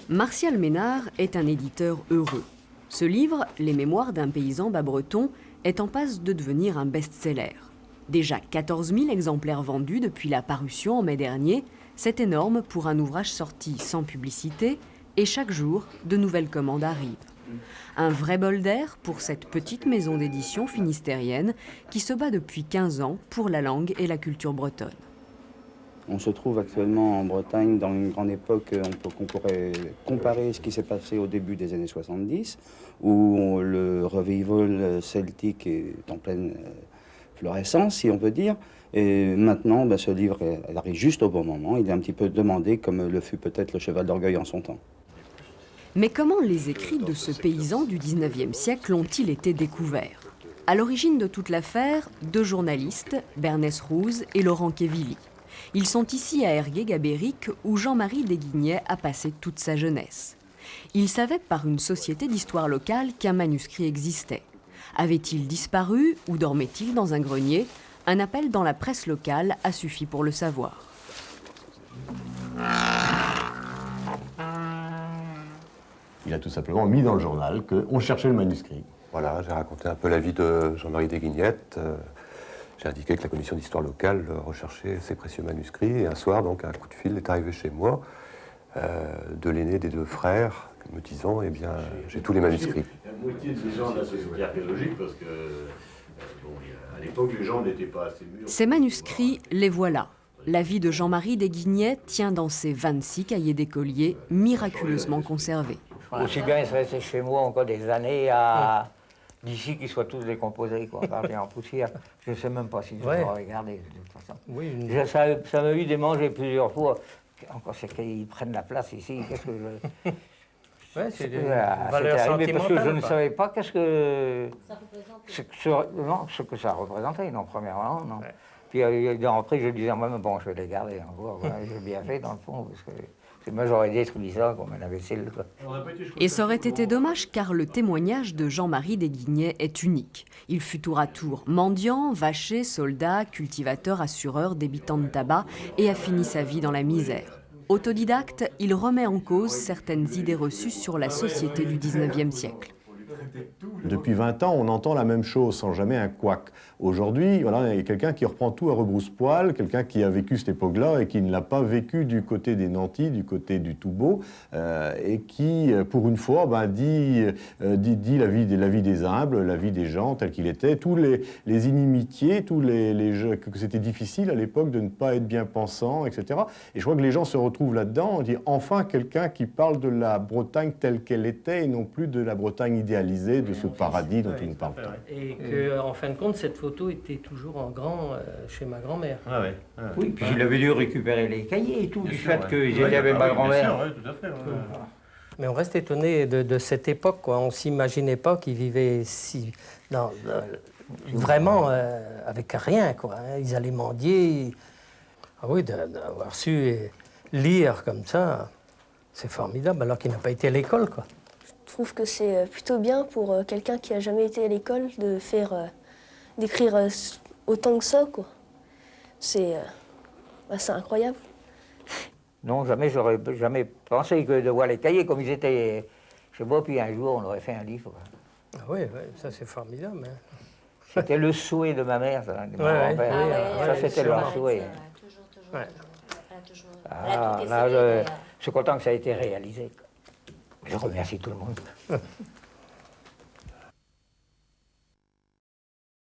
Martial Ménard est un éditeur heureux. Ce livre, Les mémoires d'un paysan bas-breton, est en passe de devenir un best-seller. Déjà 14 000 exemplaires vendus depuis la parution en mai dernier, c'est énorme pour un ouvrage sorti sans publicité, et chaque jour, de nouvelles commandes arrivent. Un vrai bol d'air pour cette petite maison d'édition finistérienne qui se bat depuis 15 ans pour la langue et la culture bretonne. On se trouve actuellement en Bretagne dans une grande époque, qu'on pourrait comparer ce qui s'est passé au début des années 70, où le revival celtique est en pleine florescence, si on peut dire. Et maintenant, ce livre arrive juste au bon moment. Il est un petit peu demandé, comme le fut peut-être le Cheval d'Orgueil en son temps. Mais comment les écrits de ce paysan du 19e siècle ont-ils été découverts? À l'origine de toute l'affaire, deux journalistes, Bernès Rouz et Laurent Quevilly. Ils sont ici à Ergué-Gabéric, où Jean-Marie Desguignets a passé toute sa jeunesse. Il savait par une société d'histoire locale qu'un manuscrit existait. Avait-il disparu ou dormait-il dans un grenier? Un appel dans la presse locale a suffi pour le savoir. Il a tout simplement mis dans le journal qu'on cherchait le manuscrit. Voilà, j'ai raconté un peu la vie de Jean-Marie Desguignets. J'ai indiqué que la commission d'histoire locale recherchait ces précieux manuscrits. Et un soir, donc, un coup de fil est arrivé chez moi de l'aîné des deux frères, me disant, eh bien, j'ai tous les manuscrits. La moitié de ces gens de la société archéologique, parce que, à l'époque, les gens n'étaient pas assez mûrs. Ces manuscrits, les voilà. La vie de Jean-Marie Desguignets tient dans ses 26 cahiers d'écoliers, miraculeusement conservés. Aussi bien ils seraient chez moi encore des années à... D'ici qu'ils soient tous décomposés, quoi, partis en poussière. Je ne sais même pas si je vais regarder, de toute façon. Oui, ça m'a eu démangé plusieurs fois. Encore, c'est qu'ils prennent la place ici. Qu'est-ce que je... Ouais, c'est des valeurs sentimentales. Parce que je ne savais pas qu'est-ce que... ce que ça représentait, non, premièrement, non. Ouais. Puis après, je disais, moi, bon, je vais les garder encore. J'ai bien fait, dans le fond, parce que... Moi, j'aurais détruit ça comme un imbécile. Et ça aurait été dommage car le témoignage de Jean-Marie Desguignets est unique. Il fut tour à tour mendiant, vacher, soldat, cultivateur, assureur, débitant de tabac et a fini sa vie dans la misère. Autodidacte, il remet en cause certaines idées reçues sur la société du 19e siècle. Depuis 20 ans, on entend la même chose sans jamais un couac. Aujourd'hui, voilà, il y a quelqu'un qui reprend tout à rebrousse-poil, quelqu'un qui a vécu cette époque-là et qui ne l'a pas vécu du côté des nantis, du côté du Toubeau, et qui, pour une fois, dit la vie des humbles, la vie des gens tels qu'il était, tous les inimitiés, tous les jeux, que c'était difficile à l'époque de ne pas être bien pensant, etc. Et je crois que les gens se retrouvent là-dedans, on dit enfin quelqu'un qui parle de la Bretagne telle qu'elle était et non plus de la Bretagne idéalisée, de ce paradis dont il nous parle. Et qu'en fin de compte, cette photo était toujours en grand chez ma grand-mère. Ah ouais. Oui, puis il avait dû récupérer les cahiers et tout, du fait qu'ils étaient avec ma grand-mère. Oui, tout à fait. Mais on reste étonné de cette époque, quoi. On ne s'imaginait pas qu'ils vivaient si... vraiment avec rien, quoi. Ils allaient mendier. Ah oui, d'avoir su lire comme ça, c'est formidable, alors qu'il n'a pas été à l'école, quoi. Je trouve que c'est plutôt bien pour quelqu'un qui n'a jamais été à l'école de d'écrire autant que ça, quoi. C'est incroyable. Non, jamais, j'aurais jamais pensé que de voir les cahiers comme ils étaient chez moi, puis un jour on aurait fait un livre. Ah oui, ça c'est formidable. Hein. C'était le souhait de ma mère, ça, de mon grand-père. Ça c'était leur souhait. Toujours. Là, je suis content que ça ait été réalisé. Je remercie tout le monde.